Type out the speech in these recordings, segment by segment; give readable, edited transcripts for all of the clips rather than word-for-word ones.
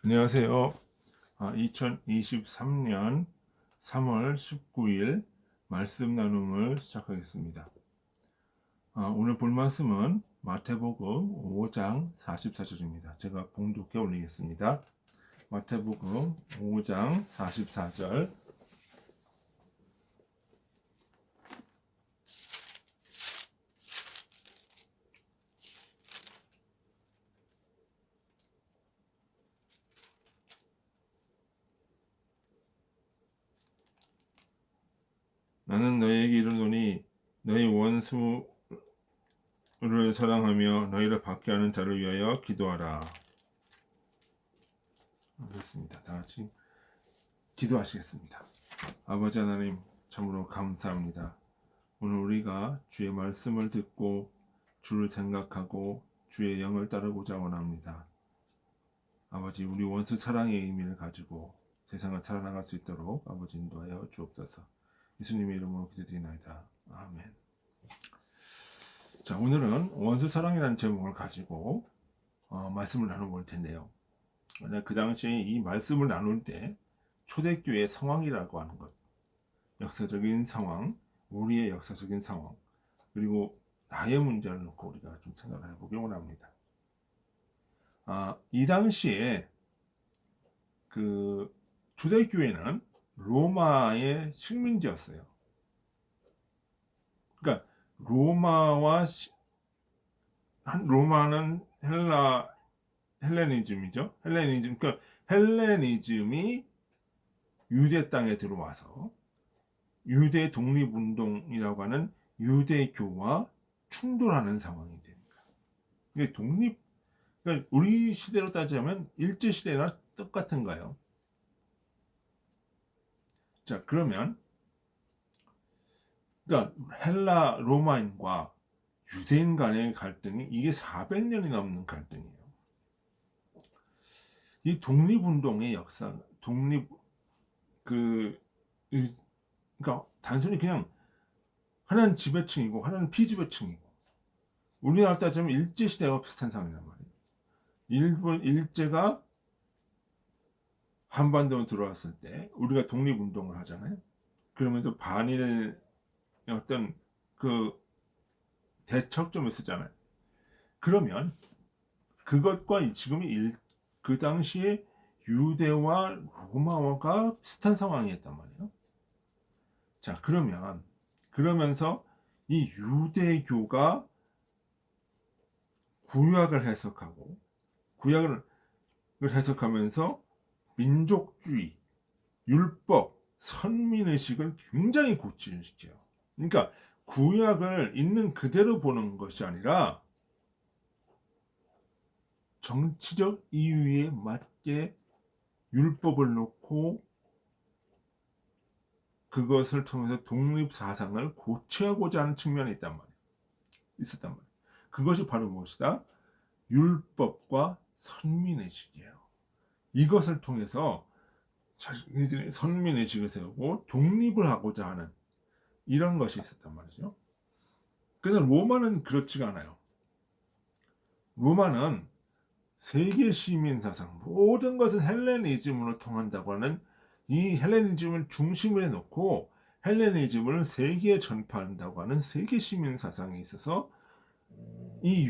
안녕하세요. 2023년 3월 19일 말씀 나눔을 시작하겠습니다. 오늘 볼 말씀은 마태복음 5장 44절입니다. 제가 봉독해 올리겠습니다. 마태복음 5장 44절. 나는 너희에게 이르노니 너희 원수를 사랑하며 너희를 받게 하는 자를 위하여 기도하라. 그렇습니다. 다 같이 기도하시겠습니다. 아버지 하나님, 참으로 감사합니다. 오늘 우리가 주의 말씀을 듣고 주를 생각하고 주의 영을 따르고자 원합니다. 아버지, 우리 원수 사랑의 의미를 가지고 세상을 살아나갈 수 있도록 아버지 인도하여 주옵소서. 예수님의 이름으로 기도드리나이다. 아멘. 자, 오늘은 원수 사랑이라는 제목을 가지고 말씀을 나눠볼 텐데요. 그 당시에 이 말씀을 나눌 때 초대교회 상황이라고 하는 것, 역사적인 상황, 우리의 역사적인 상황, 그리고 나의 문제를 놓고 우리가 좀 생각을 해보기 원합니다. 이 당시에 그 주대교회는 로마의 식민지였어요. 그러니까 로마는 헬레니즘이죠. 그러니까 헬레니즘이 유대 땅에 들어와서 유대 독립운동이라고 하는 유대교와 충돌하는 상황이 됩니다. 이게 그러니까 우리 시대로 따지자면 일제시대나 똑같은가요? 자, 그러면, 그러니까 헬라 로마인과 유대인 간의 갈등이 이게 400년이 넘는 갈등이에요. 이 독립운동의 역사, 그, 그러니까 단순히 그냥 하나는 지배층이고 하나는 피지배층이고 우리나라 따지면 일제시대와 비슷한 상황이란 말이에요. 일제가 한반도에 들어왔을 때 우리가 독립운동을 하잖아요. 그러면서 반일 어떤 그 대척점을 쓰잖아요. 그러면 그것과 지금이 그 당시에 유대와 로마가 비슷한 상황이었단 말이에요. 자, 그러면서 이 유대교가 구약을 해석하면서 민족주의, 율법, 선민의식을 굉장히 고취시켜요. 그러니까 구약을 있는 그대로 보는 것이 아니라 정치적 이유에 맞게 율법을 놓고 그것을 통해서 독립사상을 고취하고자 하는 측면이 있었단 말이에요. 그것이 바로 무엇이다? 율법과 선민의식이에요. 이것을 통해서 자신들이 선민의식을 세우고 독립을 하고자 하는 이런 것이 있었단 말이죠. 그런데 로마는 그렇지가 않아요. 로마는 세계 시민 사상, 모든 것은 헬레니즘으로 통한다고 하는 이 헬레니즘을 중심에 놓고 헬레니즘을 세계에 전파한다고 하는 세계 시민 사상에 있어서 이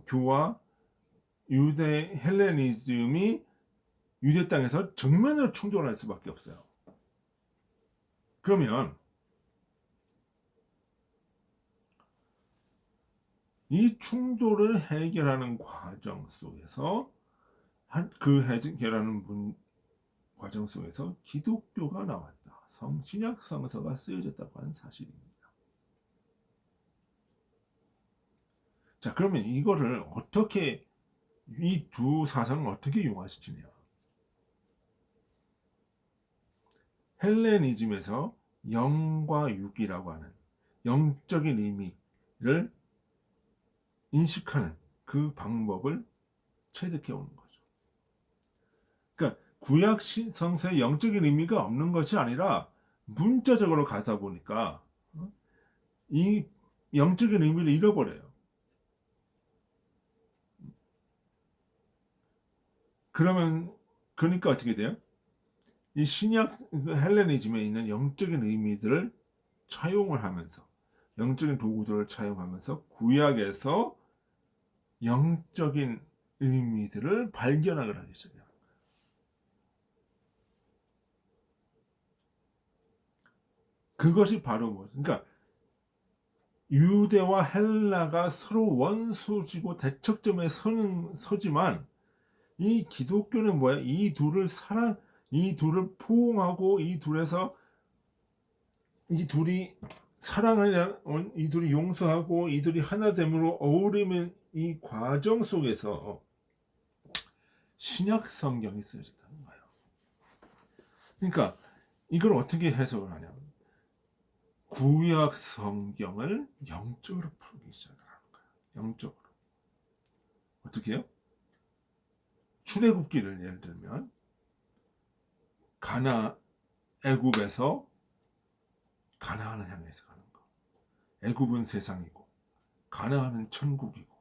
교와 유대 헬레니즘이 유대 땅에서 정면으로 충돌할 수밖에 없어요. 그러면 이 충돌을 해결하는 과정 속에서 과정 속에서 기독교가 나왔다. 신약 성서가 쓰여졌다고 하는 사실입니다. 자, 그러면 이거를 이 두 사상을 어떻게 융화시키냐? 헬레니즘에서 영과 육이라고 하는 영적인 의미를 인식하는 그 방법을 체득해 오는 거죠. 그러니까 구약 성서의 영적인 의미가 없는 것이 아니라 문자적으로 가다 보니까 이 영적인 의미를 잃어버려요. 그러니까 어떻게 돼요? 이 신약 헬레니즘에 있는 영적인 의미들을 차용을 하면서, 영적인 도구들을 차용하면서 구약에서 영적인 의미들을 발견하기 시작해요. 그것이 바로 그러니까 유대와 헬라가 서로 원수지고 대척점에 서지만, 이 기독교는 뭐야? 이 둘을 포옹하고 이 둘이 사랑하냐, 이 둘이 용서하고 이 둘이 하나됨으로 어우르는 이 과정 속에서 신약 성경이 쓰여졌다는 거예요. 그러니까 이걸 어떻게 해석을 하냐면, 구약 성경을 영적으로 풀기 시작하는 거예요. 영적으로. 어떻게 해요? 출애굽기를 예를 들면, 애굽에서 가나안을 향해서 가는 거. 애굽은 세상이고 가나안은 천국이고,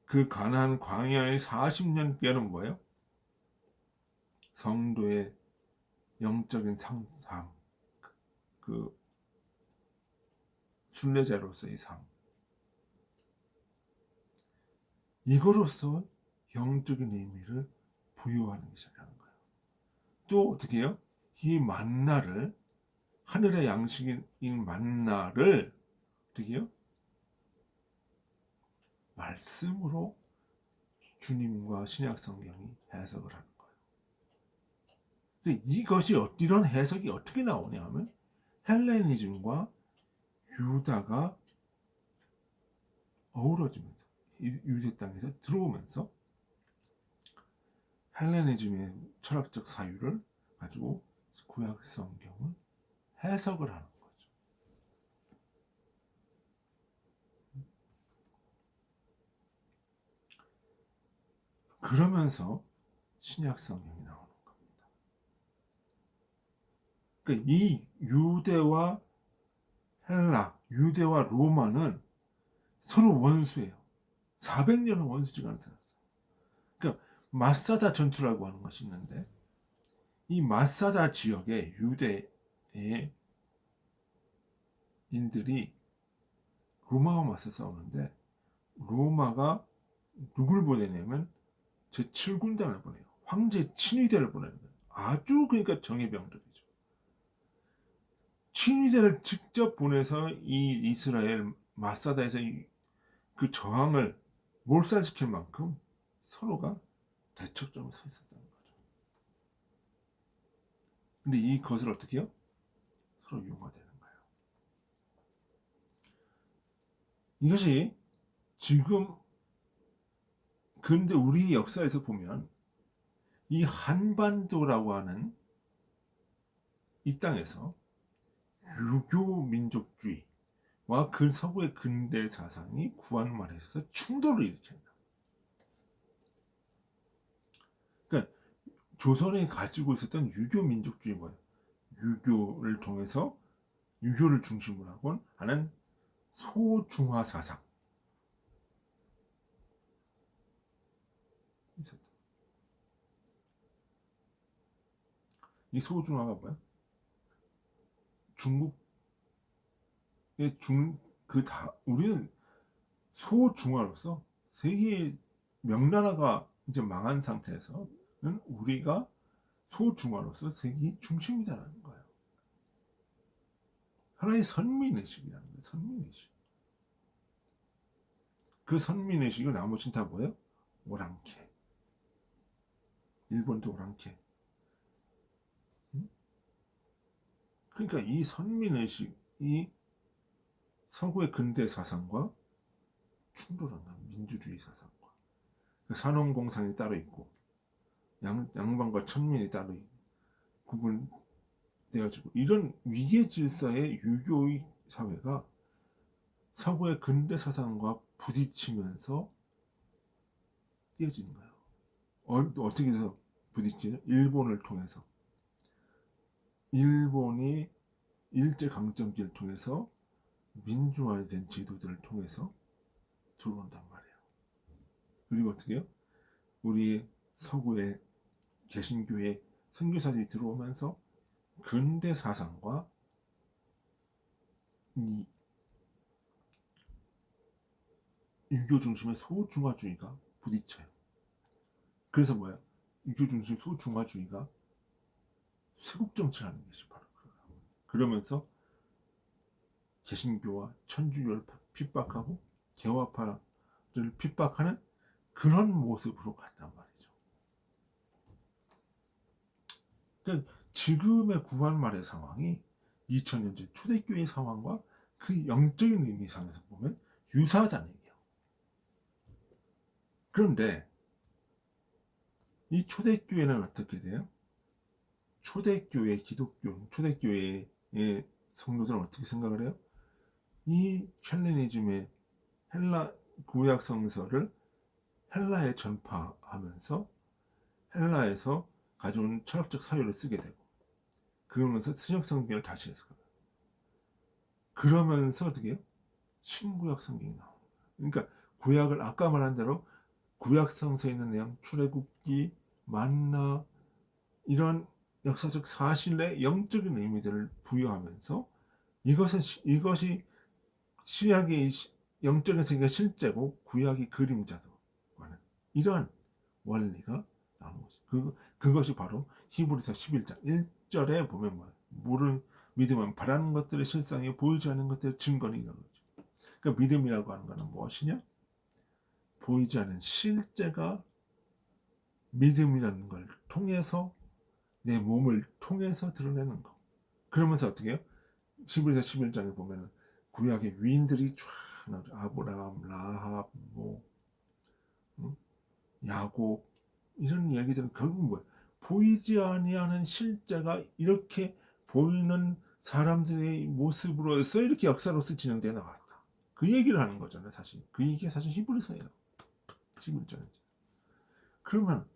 그 가나안 광야의 40년께는 뭐예요? 성도의 영적인 삶, 그 순례자로서의 삶, 이거로서 영적인 의미를 부여하는 게 시작하는 거예요. 또 어떻게 해요? 이 만나를, 하늘의 양식인 만나를 어떻게 해요? 말씀으로 주님과 신약 성경이 해석을 하는 거예요. 근데 이런 해석이 어떻게 나오냐 하면, 헬레니즘과 유다가 어우러지면서, 유대 땅에서 들어오면서 헬레니즘의 철학적 사유를 가지고 구약 성경을 해석을 하는 거죠. 그러면서 신약 성경이 나오는 겁니다. 그러니까 이 유대와 로마는 서로 원수예요. 400년은 원수지간을 살았어요. 그러니까 마사다 전투라고 하는 것이 있는데, 이 마사다 지역의 유대의 인들이 로마와 맞서 싸우는데, 로마가 누굴 보내냐면 제7군단을 보내요. 황제 친위대를 보내는 거예요. 아주 그러니까 정예병들이죠. 친위대를 직접 보내서 이 이스라엘 마사다에서 그 저항을 몰살시킬 만큼 서로가 대척점에 서 있었다는 거죠. 근데 이것을 어떻게 해요? 서로 융화되는 거예요. 이것이 지금, 근데 우리 역사에서 보면 이 한반도라고 하는 이 땅에서 유교 민족주의와 그 서구의 근대 사상이 구한말에 있어서 충돌을 일으킵니다. 그러니까 조선이 가지고 있었던 유교 민족주의, 유교를 통해서 유교를 중심으로 하는 소중화 사상, 이 소중화가 뭐야? 중국의 우리는 소중화로서 세계 명나라가 이제 망한 상태에서는 우리가 소중화로서 세계 중심이다라는 거예요. 하나의 선민의식이라는 거예요. 선민의식. 그 선민의식은 나머지는 다 뭐예요? 오랑캐. 일본도 오랑캐. 그러니까 이 선민의식이 서구의 근대 사상과 충돌한다. 민주주의 사상과. 산업공상이 따로 있고, 양반과 천민이 따로 구분되어지고, 이런 위계 질서의 유교의 사회가 서구의 근대 사상과 부딪히면서 띄어지는 거예요. 어떻게 해서 부딪히죠? 일본을 통해서. 일본이 일제강점기를 통해서 민주화된 제도들을 통해서 들어온단 말이에요. 그리고 어떻게 해요? 우리 서구의 개신교의 선교사들이 들어오면서 근대 사상과 이 유교 중심의 소중화주의가 부딪혀요. 그래서 뭐야? 유교 중심 소중화주의가 쇄국 정치라는 것이 바로 그거야. 그러면서 개신교와 천주교를 핍박하고 개화파를 핍박하는 그런 모습으로 갔단 말이죠. 그러니까 지금의 구한말의 상황이 2000년째 초대교회 상황과 그 영적인 의미상에서 보면 유사하다는 얘기예요. 그런데 이 초대교회는 어떻게 돼요? 초대교회 기독교, 초대교회의 성도들은 어떻게 생각을 해요? 이 헬레니즘의 헬라 구약 성서를 헬라에 전파하면서 헬라에서 가져온 철학적 사유를 쓰게 되고, 그러면서 신약 성경을 다시 해석해요. 그러면서 어떻게 해요? 신구약 성경이 나옵니다. 그러니까 구약을 아까 말한 대로 구약 성서에 있는 내용, 출애굽기, 만나 이런 역사적 사실의 영적인 의미들을 부여하면서 이것이 신약의 영적인 세계가 실제고 구약이 그림자도 하는 이런 원리가 나오는 거죠. 그것이 바로 히브리서 11장 1절에 보면 믿음은 바라는 것들의 실상이 보이지 않는 것들의 증거는 이런 거죠. 그러니까 믿음이라고 하는 것은 무엇이냐? 보이지 않는 실제가 믿음이라는 걸 통해서 내 몸을 통해서 드러내는 거. 그러면서 어떻게 해요? 히브리서 11장에 보면 구약의 위인들이 쫙 나오죠. 아브라함, 라합, 야곱 이런 얘기들은 결국 뭐예요? 보이지 아니하는 실제가 이렇게 보이는 사람들의 모습으로서 이렇게 역사로서 진행되어 나갔다. 그 얘기를 하는 거잖아요. 사실 이게 사실 히브리서예요. 11장이죠. 그러면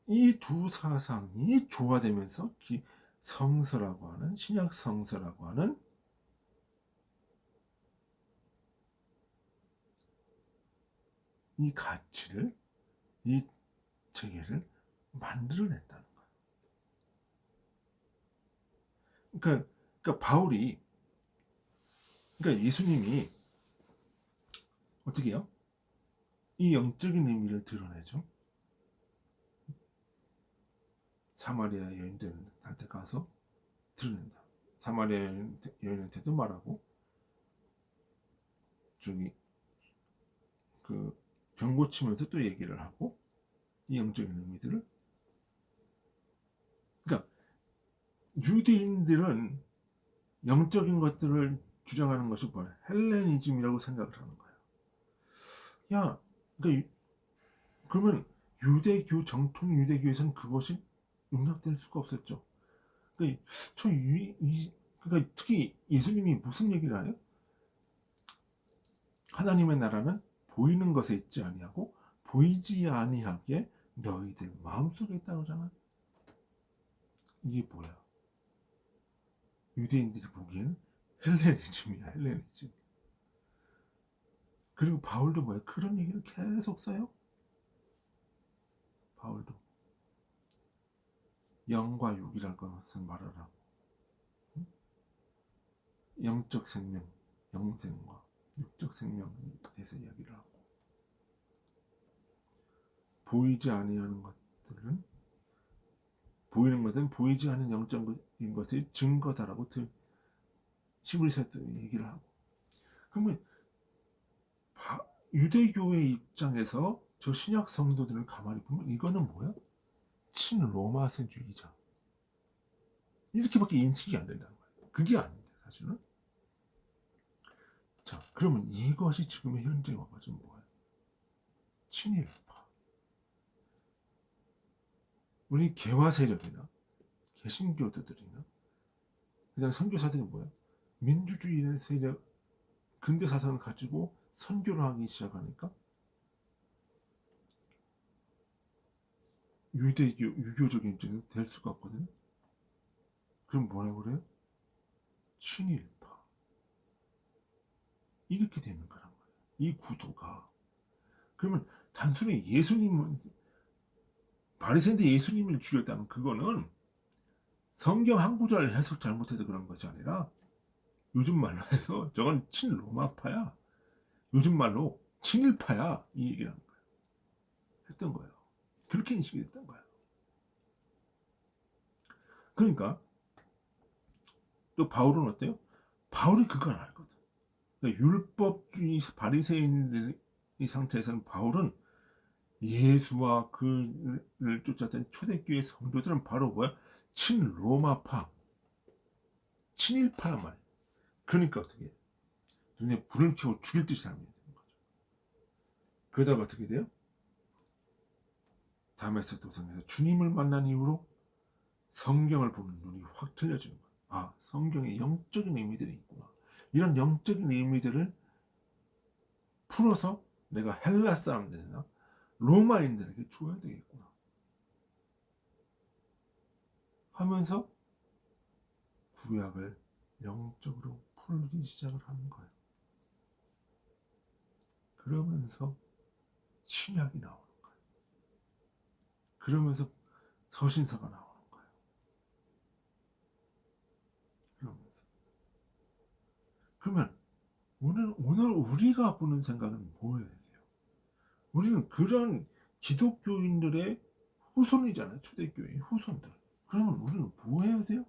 이 두 사상이 조화되면서 성서라고 하는 신약 성서라고 하는 이 가치를, 이 체계를 만들어냈다는 거예요. 그러니까 바울이, 그러니까 예수님이 어떻게 해요? 이 영적인 의미를 드러내죠. 사마리아 여인들한테 가서 드러낸다. 사마리아 여인한테도 말하고, 저기 병 고치면서 또 얘기를 하고, 이 영적인 의미들을. 그러니까 유대인들은 영적인 것들을 주장하는 것이 뭐야? 헬레니즘이라고 생각을 하는 거야. 야, 그러면 정통 유대교에서는 그것이 용납될 수가 없었죠. 그러니까 특히 예수님이 무슨 얘기를 하요? 하나님의 나라는 보이는 것에 있지 아니하고 보이지 아니하게 너희들 마음속에 있다고 하잖아. 이게 뭐야? 유대인들이 보기에는 헬레니즘이야, 헬레니즘. 그리고 바울도 뭐야? 그런 얘기를 계속 써요. 바울도 영과 육이라는 것을 말하라고. 영적 생명, 영생과 육적 생명에 대해서 이야기를 하고, 보이지 아니하는 것들은, 보이는 것은 보이지 않는 영적인 것의 증거다라고 히브리서에 얘기를 하고. 그러면 유대교의 입장에서 저 신약 성도들을 가만히 보면 이거는 뭐야? 친로마세주의자, 이렇게밖에 인식이 안 된다는 거예요. 그게 아닌데 사실은. 자, 그러면 이것이 지금의 현재 와가지고 뭐예요? 친일파. 우리 개화 세력이나 개신교도들이나 그냥 선교사들이 뭐야? 민주주의 세력, 근대 사상을 가지고 선교를 하기 시작하니까 유교적인 입장에서 될 수가 없거든요. 그럼 뭐라고 그래요? 친일파. 이렇게 되는 거란 말이에요. 이 구도가. 그러면 단순히 예수님은 바리새인들 예수님을 죽였다는 그거는 성경 한 구절 해석 잘못해서 그런 것이 아니라 요즘 말로 해서 저건 친로마파야. 요즘 말로 친일파야. 이 얘기를 했던 거예요. 그렇게 인식이 됐던 거예요. 그러니까 또 바울은 어때요? 바울이 그걸 알거든. 그러니까 율법주의 바리새인의 상태에서는 바울은 예수와 그를 쫓았던 초대교회 성도들은 바로 뭐야? 친로마파, 친일파란 말이야. 그러니까 어떻게 해? 눈에 불을 켜고 죽일 듯이 살면 되는 거죠. 그러다가 어떻게 돼요? 다메섹 도성에서 주님을 만난 이후로 성경을 보는 눈이 확 틀려지는 거예요. 아, 성경에 영적인 의미들이 있구나. 이런 영적인 의미들을 풀어서 내가 헬라 사람들이나 로마인들에게 줘야 되겠구나 하면서 구약을 영적으로 풀기 시작을 하는 거예요. 그러면서 신약이 나오는 거예요. 그러면서 서신서가 나오는 거예요. 그러면서 그러면 오늘 우리가 보는 생각은 뭐예요? 우리는 그런 기독교인들의 후손이잖아요. 초대교회 후손들. 그러면 우리는 뭐 해야 돼요?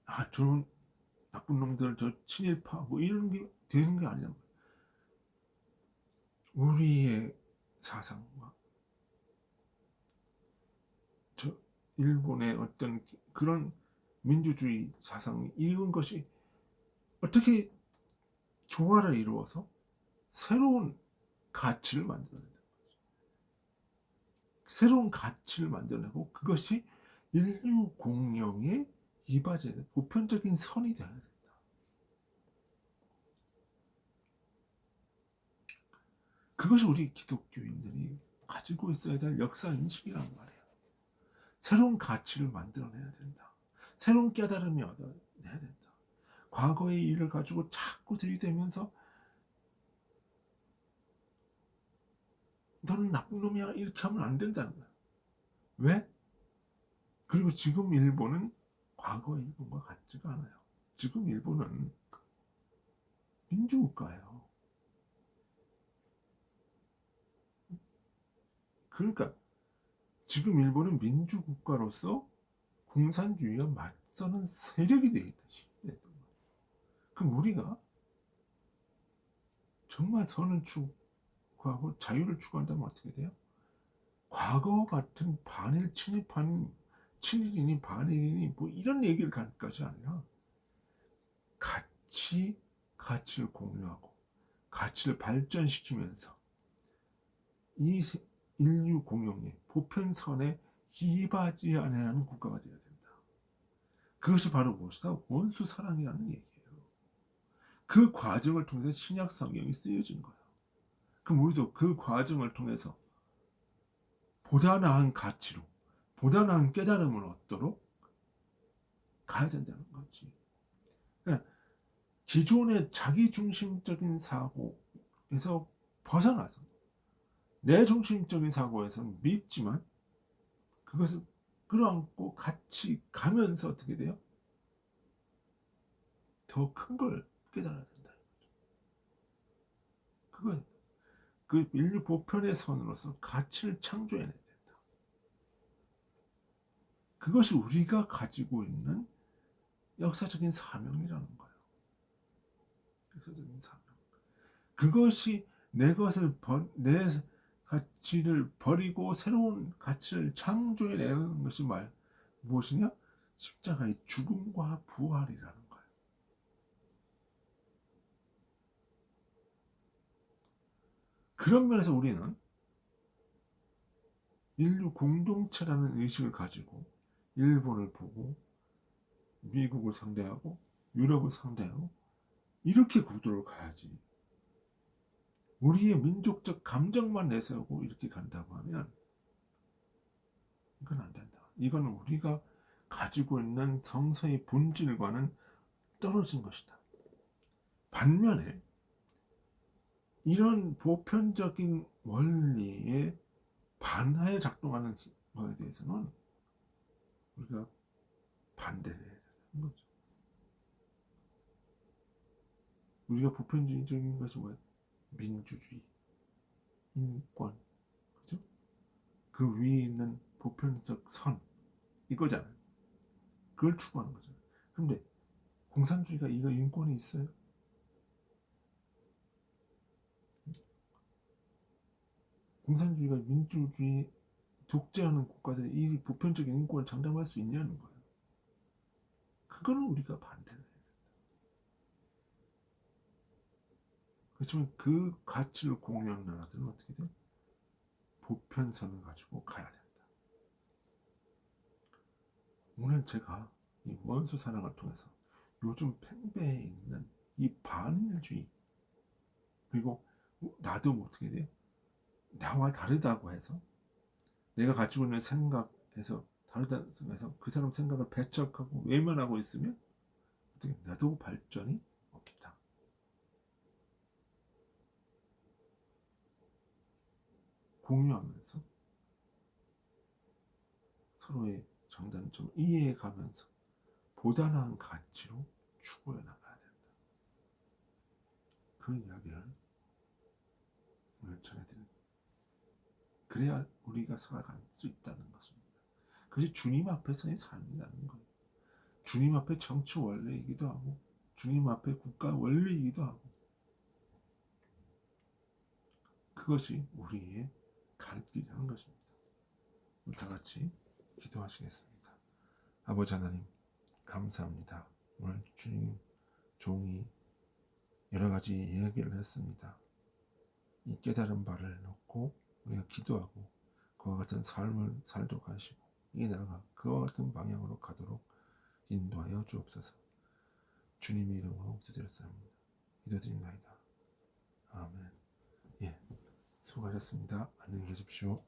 아, 저런 나쁜 놈들, 저 친일파, 뭐 이런 게 되는 게 아니란 말이에요. 우리의 사상과 저 일본의 어떤 그런 민주주의 사상이 이은 것이 어떻게 조화를 이루어서 새로운 가치를 만들어낸다. 새로운 가치를 만들어내고 그것이 인류 공영의 이바지의 보편적인 선이 되어야 된다. 그것이 우리 기독교인들이 가지고 있어야 될 역사 인식이란 말이에요. 새로운 가치를 만들어내야 된다. 새로운 깨달음이 얻어내야 된다. 과거의 일을 가지고 자꾸 들이대면서 너는 나쁜 놈이야 이렇게 하면 안 된다는 거야. 왜? 그리고 지금 일본은 과거의 일본과 같지가 않아요. 지금 일본은 민주국가예요. 그러니까 지금 일본은 민주국가로서 공산주의와 맞서는 세력이 되어 있다. 그럼 우리가 정말 선을 추구하고 자유를 추구한다면 어떻게 돼요? 과거 같은 반일, 친일파는 친일이니 반일이니 뭐 이런 얘기를 갈 것이 아니라 가치를 공유하고 가치를 발전시키면서 이 인류 공용의 보편선에 이바지하는 않은 국가가 되어야 된다. 그것이 바로 무엇이다? 원수 사랑이라는 얘기예요. 그 과정을 통해서 신약 성경이 쓰여진 거예요. 그럼 우리도 그 과정을 통해서 보다 나은 가치로, 보다 나은 깨달음을 얻도록 가야 된다는 거지. 그러니까 기존의 자기중심적인 사고에서 벗어나서 내 중심적인 사고에서는 밉지만 그것을 끌어안고 같이 가면서 어떻게 돼요? 더 큰 걸 깨달아야 된다. 그건 그 인류 보편의 선으로서 가치를 창조해내야 된다. 그것이 우리가 가지고 있는 역사적인 사명이라는 거예요. 역사적인 사명. 그것이 내 가치를 버리고 새로운 가치를 창조해내는 것이 무엇이냐? 십자가의 죽음과 부활이라는 거예요. 그런 면에서 우리는 인류 공동체라는 의식을 가지고 일본을 보고 미국을 상대하고 유럽을 상대하고 이렇게 구도를 가야지. 우리의 민족적 감정만 내세우고 이렇게 간다고 하면 이건 안 된다. 이건 우리가 가지고 있는 성서의 본질과는 떨어진 것이다. 반면에 이런 보편적인 원리에 반하에 작동하는 것에 대해서는 우리가 반대를 해야 되는 거죠. 우리가 보편주의적인 것이 뭐예요? 민주주의, 인권, 그죠? 그 위에 있는 보편적 선 이거잖아요. 그걸 추구하는 거잖아요. 근데 공산주의가 이거 인권이 있어요? 공산주의가 민주주의 독재하는 국가들이 이 보편적인 인권을 장담할 수 있냐는 거예요. 그거는 우리가 반대를 해요. 그렇지만 그 가치를 공유하는 나라들은 어떻게 돼요? 보편선을 가지고 가야 된다. 오늘 제가 이 원수 사랑을 통해서 요즘 팽배해 있는 이 반일주의, 그리고 나도 어떻게 돼요? 나와 다르다고 해서 내가 가지고 있는 생각에서 다르다고 해서 그 사람 생각을 배척하고 외면하고 있으면 어떻게 나도 발전이 없다. 공유하면서 서로의 장단점을 이해해가면서 보다 나은 가치로 추구해 나가야 된다. 그 이야기를 오늘 전해드립니다. 그래야 우리가 살아갈 수 있다는 것입니다. 그것이 주님 앞에서의 삶이라는 거예요. 주님 앞에 정치 원리이기도 하고 주님 앞에 국가 원리이기도 하고 그것이 우리의 갈 길이라는 것입니다. 다 같이 기도하시겠습니다. 아버지 하나님 감사합니다. 오늘 주님 종이 여러 가지 이야기를 했습니다. 이 깨달은 바를 놓고 우리가 기도하고 그와 같은 삶을 살도록 하시고 이 나라가 그와 같은 방향으로 가도록 인도하여 주옵소서. 주님의 이름으로 기도드렸습니다. 기도드립니다. 아멘. 예, 수고하셨습니다. 안녕히 계십시오.